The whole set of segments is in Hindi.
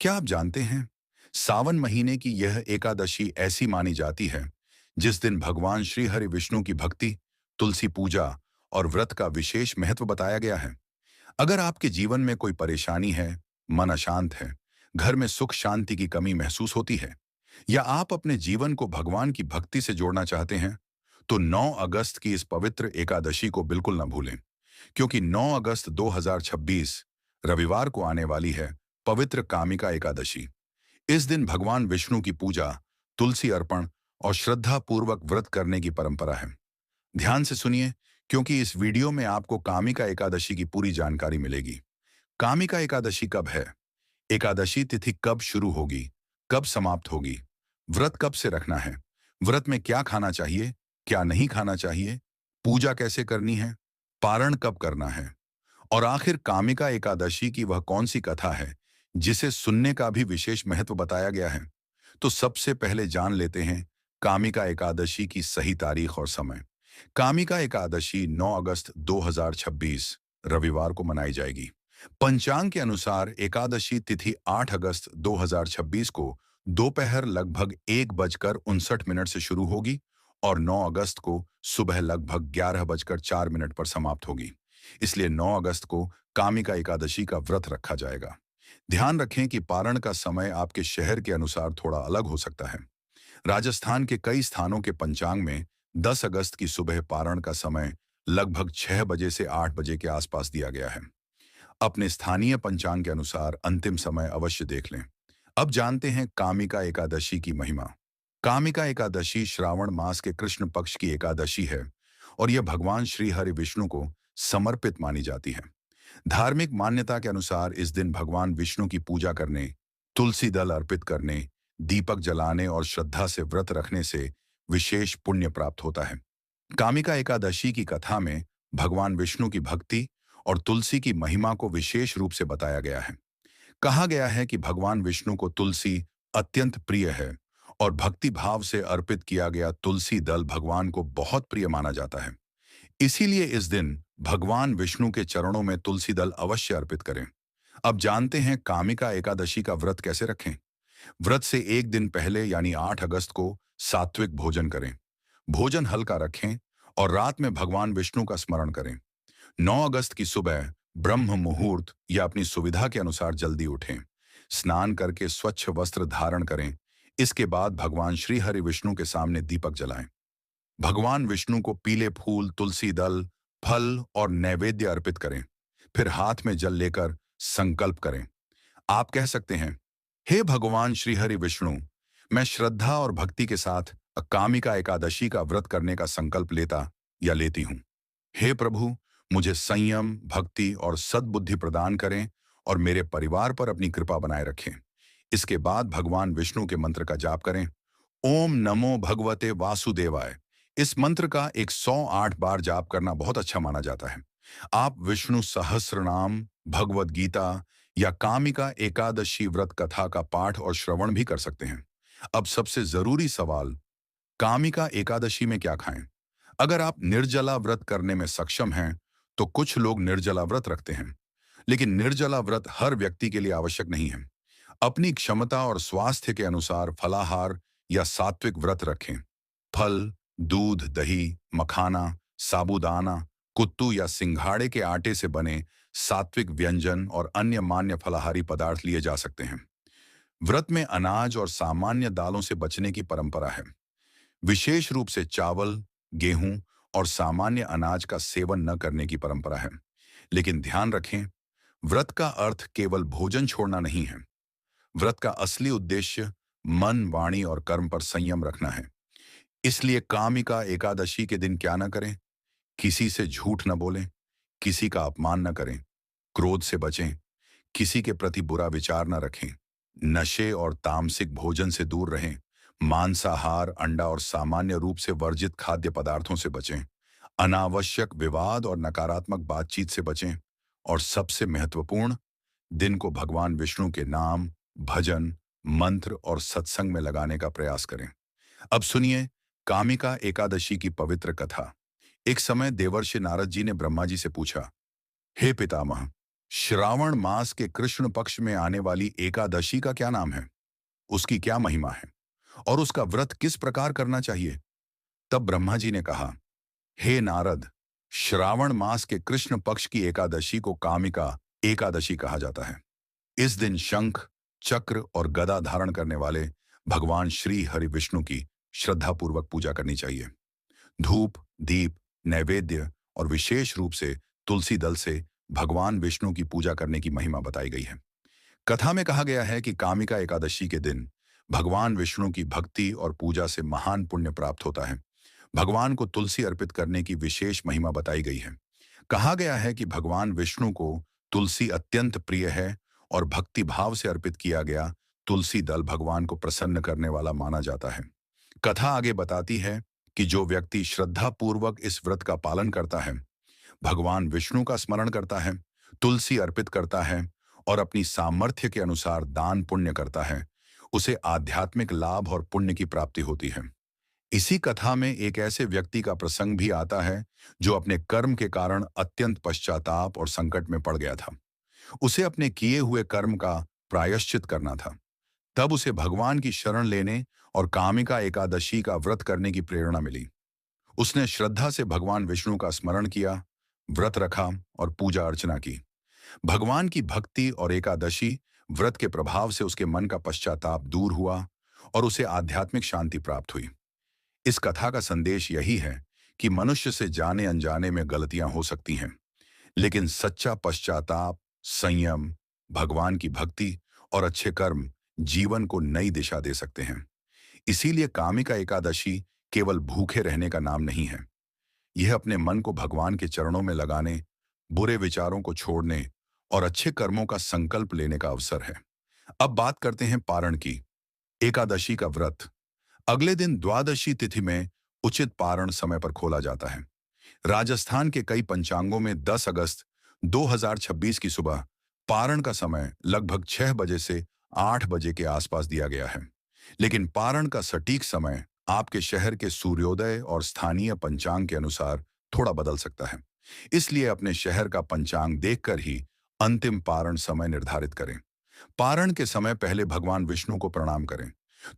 क्या आप जानते हैं, सावन महीने की यह एकादशी ऐसी मानी जाती है जिस दिन भगवान श्री हरि विष्णु की भक्ति, तुलसी पूजा और व्रत का विशेष महत्व बताया गया है। अगर आपके जीवन में कोई परेशानी है, मन अशांत है, घर में सुख शांति की कमी महसूस होती है, या आप अपने जीवन को भगवान की भक्ति से जोड़ना चाहते हैं, तो 9 अगस्त की इस पवित्र एकादशी को बिल्कुल न भूलें, क्योंकि 9 अगस्त 2026 रविवार को आने वाली है पवित्र कामिका एकादशी। इस दिन भगवान विष्णु की पूजा, तुलसी अर्पण और श्रद्धा पूर्वक व्रत करने की परंपरा है। ध्यान से सुनिए, क्योंकि इस वीडियो में आपको कामिका एकादशी की पूरी जानकारी मिलेगी। कामिका एकादशी कब है? एकादशी तिथि कब शुरू होगी? कब समाप्त होगी? व्रत कब से रखना है? व्रत में क्या खाना चाहिए, क्या नहीं खाना चाहिए? पूजा कैसे करनी है? पारण कब करना है? और आखिर कामिका एकादशी की वह कौन सी कथा है जिसे सुनने का भी विशेष महत्व बताया गया है? तो सबसे पहले जान लेते हैं कामिका एकादशी की सही तारीख और समय। कामिका एकादशी 9 अगस्त 2026 रविवार को मनाई जाएगी। पंचांग के अनुसार एकादशी तिथि 8 अगस्त 2026 को दोपहर लगभग 1:59 से शुरू होगी और 9 अगस्त को सुबह लगभग 11:04 पर समाप्त होगी। इसलिए 9 अगस्त को कामिका एकादशी का व्रत रखा जाएगा। ध्यान रखें कि पारण का समय आपके शहर के अनुसार थोड़ा अलग हो सकता है। राजस्थान के कई स्थानों के पंचांग में 10 अगस्त की सुबह पारण का समय लगभग 6 बजे से 8 बजे के आसपास दिया गया है। अपने स्थानीय पंचांग के अनुसार अंतिम समय अवश्य देख लें। अब जानते हैं कामिका एकादशी की महिमा। कामिका एकादशी श्रावण मास के कृष्ण पक्ष की एकादशी है और यह भगवान श्री हरि विष्णु को समर्पित मानी जाती है। धार्मिक मान्यता के अनुसार इस दिन भगवान विष्णु की पूजा करने, तुलसी दल अर्पित करने, दीपक जलाने और श्रद्धा से व्रत रखने से विशेष पुण्य प्राप्त होता है। कामिका एकादशी की कथा में भगवान विष्णु की भक्ति और तुलसी की महिमा को विशेष रूप से बताया गया है। कहा गया है कि भगवान विष्णु को तुलसी अत्यंत प्रिय है और भक्ति भाव से अर्पित किया गया तुलसी दल भगवान को बहुत प्रिय माना जाता है। इसीलिए इस दिन भगवान विष्णु के चरणों में तुलसी दल अवश्य अर्पित करें। अब जानते हैं कामिका एकादशी का व्रत कैसे रखें। व्रत से एक दिन पहले यानी 8 अगस्त को सात्विक भोजन करें। भोजन हल्का रखें और रात में भगवान विष्णु का स्मरण करें। 9 अगस्त की सुबह ब्रह्म मुहूर्त या अपनी सुविधा के अनुसार जल्दी उठें। स्नान करके स्वच्छ वस्त्र धारण करें। इसके बाद भगवान श्री हरि विष्णु के सामने दीपक जलाएं। भगवान विष्णु को पीले फूल, तुलसी दल, फल और नैवेद्य अर्पित करें। फिर हाथ में जल लेकर संकल्प करें। आप कह सकते हैं, हे भगवान श्री हरि विष्णु, मैं श्रद्धा और भक्ति के साथ कामिका एकादशी का व्रत करने का संकल्प लेता या लेती हूँ। हे प्रभु, मुझे संयम, भक्ति और सद्बुद्धि प्रदान करें और मेरे परिवार पर अपनी कृपा बनाए रखें। इसके बाद भगवान विष्णु के मंत्र का जाप करें। ओम नमो भगवते वासुदेवाय। इस मंत्र का 108 बार जाप करना बहुत अच्छा माना जाता है। आप विष्णु सहस्रनाम, भगवद गीता या कामिका एकादशी व्रत कथा का पाठ और श्रवण भी कर सकते हैं। अब सबसे जरूरी सवाल, कामिका एकादशी में क्या खाएं? अगर आप निर्जला व्रत करने में सक्षम हैं, तो कुछ लोग निर्जला व्रत रखते हैं, लेकिन निर्जला व्रत हर व्यक्ति के लिए आवश्यक नहीं है। अपनी क्षमता और स्वास्थ्य के अनुसार फलाहार या सात्विक व्रत रखें। फल, दूध, दही, मखाना, साबूदाना, कुत्तू या सिंघाड़े के आटे से बने सात्विक व्यंजन और अन्य मान्य फलाहारी पदार्थ लिए जा सकते हैं। व्रत में अनाज और सामान्य दालों से बचने की परंपरा है। विशेष रूप से चावल, गेहूं और सामान्य अनाज का सेवन न करने की परंपरा है। लेकिन ध्यान रखें, व्रत का अर्थ केवल भोजन छोड़ना नहीं है। व्रत का असली उद्देश्य मन, वाणी और कर्म पर संयम रखना है। इसलिए कामिका एकादशी के दिन क्या न करें? किसी से झूठ न बोलें, किसी का अपमान न करें, क्रोध से बचें, किसी के प्रति बुरा विचार न रखें, नशे और तामसिक भोजन से दूर रहें, मांसाहार, अंडा और सामान्य रूप से वर्जित खाद्य पदार्थों से बचें, अनावश्यक विवाद और नकारात्मक बातचीत से बचें और सबसे महत्वपूर्ण, दिन को भगवान विष्णु के नाम, भजन, मंत्र और सत्संग में लगाने का प्रयास करें। अब सुनिए कामिका एकादशी की पवित्र कथा। एक समय देवर्षि नारद जी ने ब्रह्मा जी से पूछा, हे पितामह, श्रावण मास के कृष्ण पक्ष में आने वाली एकादशी का क्या नाम है? उसकी क्या महिमा है? और उसका व्रत किस प्रकार करना चाहिए? तब ब्रह्मा जी ने कहा, हे नारद, श्रावण मास के कृष्ण पक्ष की एकादशी को कामिका एकादशी कहा जाता है। इस दिन शंख, चक्र और गदा धारण करने वाले भगवान श्री हरि विष्णु की श्रद्धापूर्वक पूजा करनी चाहिए। धूप, दीप, नैवेद्य और विशेष रूप से तुलसी दल से भगवान विष्णु की पूजा करने की महिमा बताई गई है। कथा में कहा गया है कि कामिका एकादशी के दिन भगवान विष्णु की भक्ति और पूजा से महान पुण्य प्राप्त होता है। भगवान को तुलसी अर्पित करने की विशेष महिमा बताई गई है। कहा गया है कि भगवान विष्णु को तुलसी अत्यंत प्रिय है और भक्ति भाव से अर्पित किया गया तुलसी दल भगवान को प्रसन्न करने वाला माना जाता है। कथा आगे बताती है कि जो व्यक्ति श्रद्धा पूर्वक इस व्रत का पालन करता है, भगवान विष्णु का स्मरण करता है, तुलसी अर्पित करता है और अपनी सामर्थ्य के अनुसार दान पुण्य करता है, उसे आध्यात्मिक लाभ और पुण्य की प्राप्ति होती है। इसी कथा में एक ऐसे व्यक्ति का प्रसंग भी आता है जो अपने कर्म के कारण अत्यंत पश्चाताप और संकट में पड़ गया था। उसे अपने किए हुए कर्म का प्रायश्चित करना था। तब उसे भगवान की शरण लेने और कामिका एकादशी का व्रत करने की प्रेरणा मिली। उसने श्रद्धा से भगवान विष्णु का स्मरण किया, व्रत रखा और पूजा अर्चना की। भगवान की भक्ति और एकादशी व्रत के प्रभाव से उसके मन का पश्चाताप दूर हुआ और उसे आध्यात्मिक शांति प्राप्त हुई। इस कथा का संदेश यही है कि मनुष्य से जाने अनजाने में गलतियां हो सकती हैं, लेकिन सच्चा पश्चाताप, संयम, भगवान की भक्ति और अच्छे कर्म जीवन को नई दिशा दे सकते हैं। इसीलिए कामिका एकादशी केवल भूखे रहने का नाम नहीं है। यह अपने मन को भगवान के चरणों में लगाने, बुरे विचारों को छोड़ने और अच्छे कर्मों का संकल्प लेने का अवसर है। अब बात करते हैं पारण की। एकादशी का व्रत अगले दिन द्वादशी तिथि में उचित पारण समय पर खोला जाता है। राजस्थान के कई पंचांगों में 10 अगस्त 2026 की सुबह पारण का समय लगभग 6 बजे से 8 बजे के आसपास दिया गया है। लेकिन पारण का सटीक समय आपके शहर के सूर्योदय और स्थानीय पंचांग के अनुसार थोड़ा बदल सकता है। इसलिए अपने शहर का पंचांग देखकर ही अंतिम पारण समय निर्धारित करें। पारण के समय पहले भगवान विष्णु को प्रणाम करें,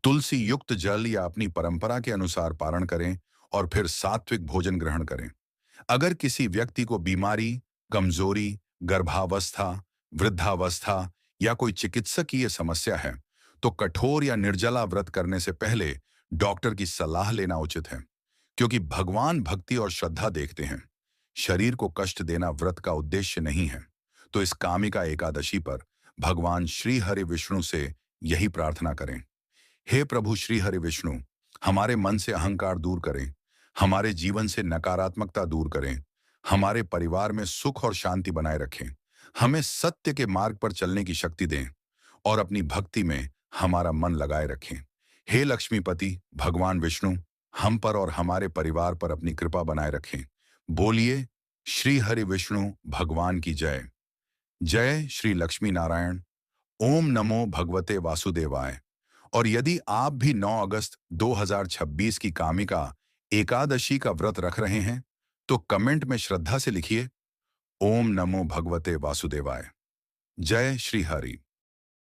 तुलसी युक्त जल या अपनी परंपरा के अनुसार पारण करें और फिर सात्विक भोजन ग्रहण करें। अगर किसी व्यक्ति को बीमारी, कमजोरी, गर्भावस्था, वृद्धावस्था या कोई चिकित्सकीय समस्या है, तो कठोर या निर्जला व्रत करने से पहले डॉक्टर की सलाह लेना उचित है, क्योंकि भगवान भक्ति और श्रद्धा देखते हैं। शरीर को कष्ट देना व्रत का उद्देश्य नहीं है। तो इस कामिका एकादशी पर भगवान श्री हरि विष्णु से यही प्रार्थना करें, हे प्रभु श्री हरि विष्णु, हमारे मन से अहंकार दूर करें, हमारे जीवन से नकारात्मकता दूर करें, हमारे परिवार में सुख और शांति बनाए रखें, हमें सत्य के मार्ग पर चलने की शक्ति दें और अपनी भक्ति में हमारा मन लगाए रखें। हे लक्ष्मीपति भगवान विष्णु, हम पर और हमारे परिवार पर अपनी कृपा बनाए रखें। बोलिए श्री हरि विष्णु भगवान की जय। जय श्री लक्ष्मी नारायण। ओम नमो भगवते वासुदेवाय। और यदि आप भी 9 अगस्त 2026 की कामिका एकादशी का व्रत रख रहे हैं, तो कमेंट में श्रद्धा से लिखिए, ओम नमो भगवते वासुदेवाय। जय श्री हरि।